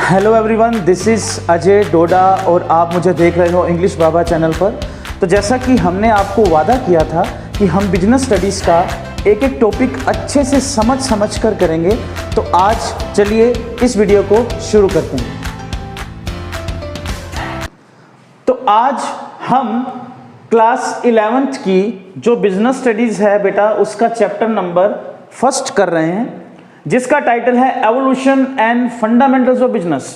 Hello everyone, this is Ajay Doda और आप मुझे देख रहे हो इंग्लिश बाबा चैनल पर। तो जैसा कि हमने आपको वादा किया था कि हम बिजनेस स्टडीज़ का एक एक टॉपिक अच्छे से समझ कर करेंगे, तो आज चलिए इस वीडियो को शुरू करते हैं। तो आज हम क्लास 11th की जो बिजनेस स्टडीज़ है बेटा, उसका चैप्टर नंबर 1 कर रहे हैं, जिसका टाइटल है evolution and fundamentals of business.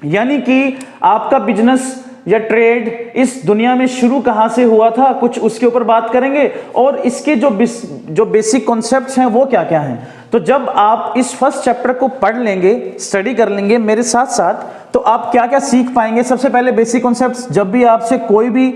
यानी कि आपका बिजनेस या ट्रेड इस दुनिया में शुरू कहां से हुआ था, कुछ उसके ऊपर बात करेंगे और इसके जो बेसिक कॉन्सेप्ट्स हैं वो क्या क्या हैं। तो जब आप इस फर्स्ट चैप्टर को पढ़ लेंगे, स्टडी कर लेंगे मेरे साथ साथ, तो आप क्या क्या सीख पाएंगे। सबसे पहले बेसिक कॉन्सेप्ट्स, जब भी आपसे कोई भी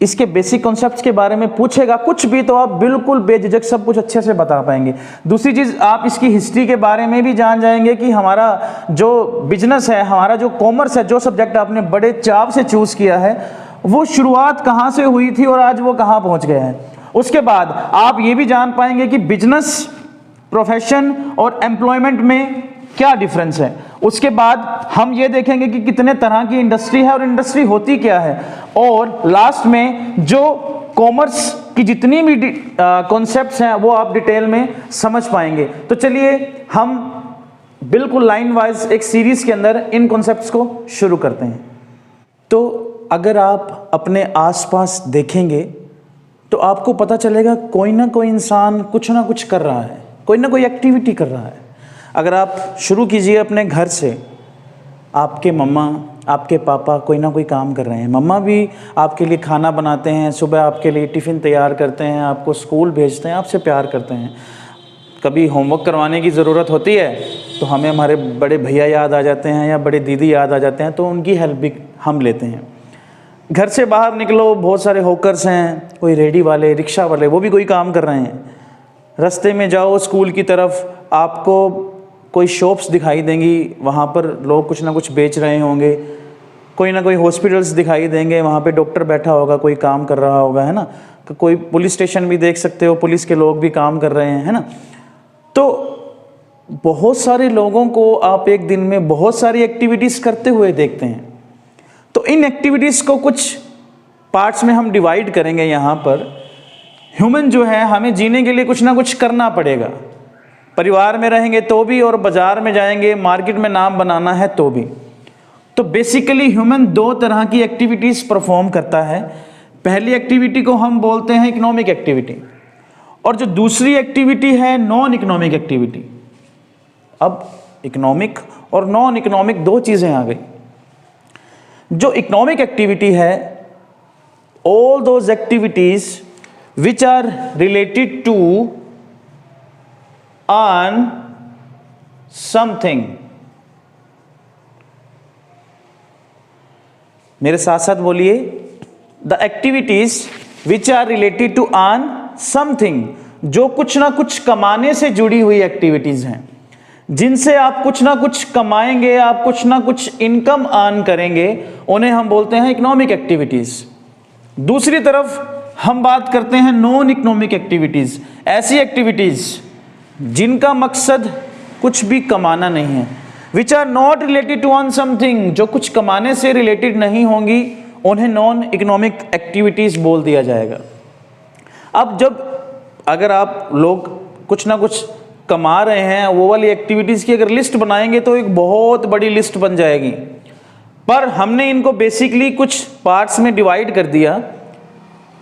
इसके बेसिक कॉन्सेप्ट्स के बारे में पूछेगा कुछ भी, तो आप बिल्कुल बेझिझक सब कुछ अच्छे से बता पाएंगे। दूसरी चीज़, आप इसकी हिस्ट्री के बारे में भी जान जाएंगे कि हमारा जो बिजनेस है, हमारा जो कॉमर्स है, जो सब्जेक्ट आपने बड़े चाव से चूज़ किया है, वो शुरुआत कहाँ से हुई थी और आज वो कहाँ पहुँच गए हैं। उसके बाद आप ये भी जान पाएंगे कि बिजनेस, प्रोफेशन और एम्प्लॉयमेंट में क्या डिफरेंस है। उसके बाद हम ये देखेंगे कि कितने तरह की इंडस्ट्री है और इंडस्ट्री होती क्या है। और लास्ट में जो कॉमर्स की जितनी भी कॉन्सेप्ट्स हैं वो आप डिटेल में समझ पाएंगे। तो चलिए हम बिल्कुल लाइन वाइज एक सीरीज के अंदर इन कॉन्सेप्ट्स को शुरू करते हैं। तो अगर आप अपने आसपास देखेंगे तो आपको पता चलेगा कोई ना कोई इंसान कुछ ना कुछ कर रहा है, कोई ना कोई एक्टिविटी कर रहा है। अगर आप शुरू कीजिए अपने घर से, आपके मम्मा, आपके पापा कोई ना कोई काम कर रहे हैं। मम्मा भी आपके लिए खाना बनाते हैं, सुबह आपके लिए टिफ़िन तैयार करते हैं, आपको स्कूल भेजते हैं, आपसे प्यार करते हैं। कभी होमवर्क करवाने की ज़रूरत होती है तो हमें हमारे बड़े भैया याद आ जाते हैं या बड़े दीदी याद आ जाते हैं, तो उनकी हेल्प भी हम लेते हैं। घर से बाहर निकलो, बहुत सारे हॉकर्स हैं, कोई रेडी वाले, रिक्शा वाले, वो भी कोई काम कर रहे हैं। रास्ते में जाओ स्कूल की तरफ, आपको कोई शॉप्स दिखाई देंगी, वहाँ पर लोग कुछ ना कुछ बेच रहे होंगे। कोई ना कोई हॉस्पिटल्स दिखाई देंगे, वहाँ पे डॉक्टर बैठा होगा, कोई काम कर रहा होगा, है ना। तो कोई पुलिस स्टेशन भी देख सकते हो, पुलिस के लोग भी काम कर रहे हैं, है ना। तो बहुत सारे लोगों को आप एक दिन में बहुत सारी एक्टिविटीज़ करते हुए देखते हैं। तो इन एक्टिविटीज़ को कुछ पार्ट्स में हम डिवाइड करेंगे। यहाँ पर ह्यूमन जो है, हमें जीने के लिए कुछ ना कुछ करना पड़ेगा। परिवार में रहेंगे तो भी, और बाजार में जाएंगे, मार्केट में नाम बनाना है तो भी। तो बेसिकली ह्यूमन 2 तरह की एक्टिविटीज़ परफॉर्म करता है। पहली एक्टिविटी को हम बोलते हैं इकोनॉमिक एक्टिविटी, और जो दूसरी एक्टिविटी है नॉन इकोनॉमिक एक्टिविटी। अब इकोनॉमिक और नॉन इकोनॉमिक 2 चीज़ें आ गई। जो इकोनॉमिक एक्टिविटी है, all those activities which are related to earn something। मेरे साथ साथ बोलिए, the activities which are related to earn something, जो कुछ ना कुछ कमाने से जुड़ी हुई एक्टिविटीज हैं, जिनसे आप कुछ ना कुछ कमाएंगे, आप कुछ ना कुछ इनकम अर्न करेंगे, उन्हें हम बोलते हैं इकोनॉमिक एक्टिविटीज। दूसरी तरफ हम बात करते हैं नॉन इकोनॉमिक एक्टिविटीज़, ऐसी एक्टिविटीज़ जिनका मकसद कुछ भी कमाना नहीं है, which are not related to earn something, जो कुछ कमाने से रिलेटेड नहीं होंगी, उन्हें नॉन इकोनॉमिक एक्टिविटीज़ बोल दिया जाएगा। अब अगर आप लोग कुछ ना कुछ कमा रहे हैं, वो वाली एक्टिविटीज़ की अगर लिस्ट बनाएंगे तो एक बहुत बड़ी लिस्ट बन जाएगी। पर हमने इनको बेसिकली कुछ पार्ट्स में डिवाइड कर दिया।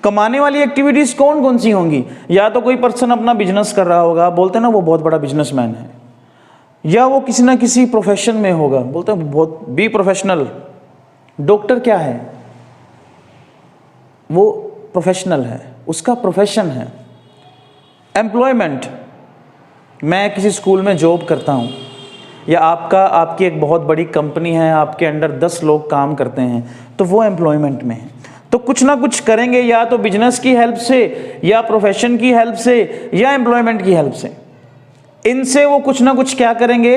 कमाने वाली एक्टिविटीज़ कौन कौन सी होंगी? या तो कोई पर्सन अपना बिजनेस कर रहा होगा, बोलते हैं ना वो बहुत बड़ा बिजनेसमैन है, या वो किसी ना किसी प्रोफेशन में होगा, बोलते हैं बहुत बी प्रोफेशनल। डॉक्टर क्या है? वो प्रोफेशनल है, उसका प्रोफेशन है। एम्प्लॉयमेंट, मैं किसी स्कूल में जॉब करता हूँ, या आपकी एक बहुत बड़ी कंपनी है, आपके अंडर 10 लोग काम करते हैं, तो वो एम्प्लॉयमेंट में है। तो कुछ ना कुछ करेंगे, या तो बिजनेस की हेल्प से, या प्रोफेशन की हेल्प से, या एम्प्लॉयमेंट की हेल्प से। इनसे वो कुछ ना कुछ क्या करेंगे?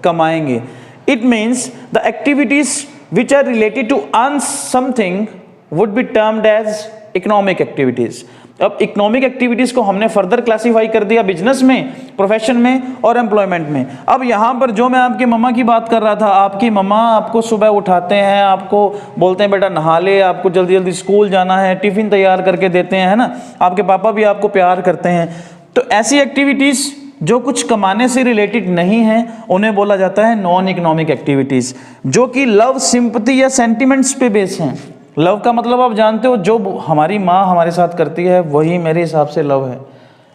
कमाएंगे। It means the activities which are related to earn something would be termed as economic activities. अब इकोनॉमिक एक्टिविटीज को हमने फर्दर क्लासीफाई कर दिया बिजनेस में, प्रोफेशन में और एम्प्लॉयमेंट में। अब यहाँ पर जो मैं आपकी मम्मा की बात कर रहा था, आपकी मम्मा आपको सुबह उठाते हैं, आपको बोलते हैं बेटा नहा ले, आपको जल्दी जल्दी स्कूल जाना है, टिफिन तैयार करके देते हैं, है ना। आपके पापा भी आपको प्यार करते हैं। तो ऐसी एक्टिविटीज जो कुछ कमाने से रिलेटेड नहीं है उन्हें बोला जाता है नॉन इकोनॉमिक एक्टिविटीज, जो कि लव, सिंपैथी या सेंटिमेंट्स पे बेस हैं। लव का मतलब आप जानते हो, जो हमारी माँ हमारे साथ करती है वही मेरे हिसाब से लव है।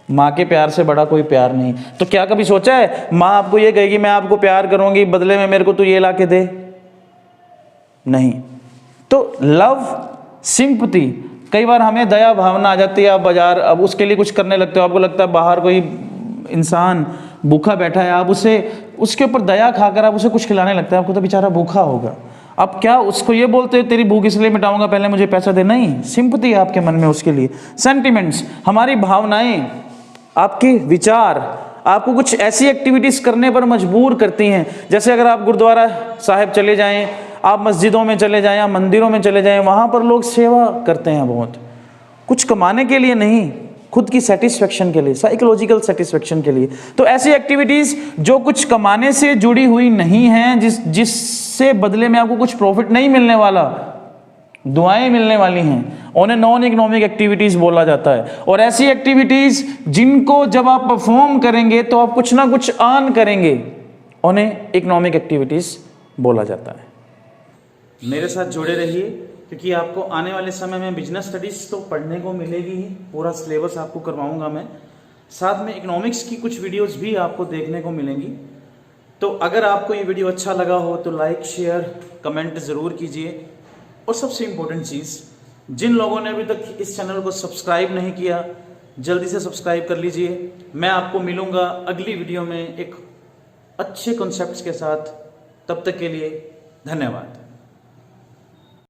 माँ के प्यार से बड़ा कोई प्यार नहीं। तो क्या कभी सोचा है माँ आपको ये कहेगी मैं आपको प्यार करूंगी, बदले में मेरे को तू ये ला के दे? नहीं। तो लव, सिंपैथी, कई बार हमें दया भावना आ जाती है। आप बाजार, अब उसके लिए कुछ करने लगते हो, आपको लगता है बाहर कोई इंसान भूखा बैठा है, आप उसे, उसके ऊपर दया खाकर आप उसे कुछ खिलाने लगते हैं, आपको तो बेचारा भूखा होगा। अब क्या उसको ये बोलते हैं तेरी भूख इसलिए मिटाऊंगा, पहले मुझे पैसा दे? नहीं, सिंपैथी है आपके मन में उसके लिए। सेंटिमेंट्स, हमारी भावनाएं, आपके विचार आपको कुछ ऐसी एक्टिविटीज करने पर मजबूर करती हैं। जैसे अगर आप गुरुद्वारा साहिब चले जाएं, आप मस्जिदों में चले जाएं या मंदिरों में चले जाएं, वहां पर लोग सेवा करते हैं बहुत, कुछ कमाने के लिए नहीं, खुद की सेटिस्फेक्शन के लिए, साइकोलॉजिकल सेटिस्फेक्शन के लिए। तो ऐसी एक्टिविटीज जो कुछ कमाने से जुड़ी हुई नहीं है, जिससे बदले में आपको कुछ प्रॉफिट नहीं मिलने वाला, दुआएं मिलने वाली हैं, उन्हें नॉन इकोनॉमिक एक्टिविटीज बोला जाता है। और ऐसी एक्टिविटीज जिनको जब आप परफॉर्म करेंगे तो आप कुछ ना कुछ अर्न करेंगे, उन्हें इकोनॉमिक एक्टिविटीज बोला जाता है। मेरे साथ जुड़े रहिए, क्योंकि आपको आने वाले समय में बिजनेस स्टडीज तो पढ़ने को मिलेगी ही, पूरा सिलेबस आपको करवाऊंगा मैं, साथ में इकोनॉमिक्स की कुछ वीडियोस भी आपको देखने को मिलेंगी। तो अगर आपको ये वीडियो अच्छा लगा हो तो लाइक, शेयर, कमेंट ज़रूर कीजिए। और सबसे इम्पोर्टेंट चीज़, जिन लोगों ने अभी तक इस चैनल को सब्सक्राइब नहीं किया, जल्दी से सब्सक्राइब कर लीजिए। मैं आपको मिलूंगा अगली वीडियो में एक अच्छे कॉन्सेप्ट्स के साथ। तब तक के लिए धन्यवाद।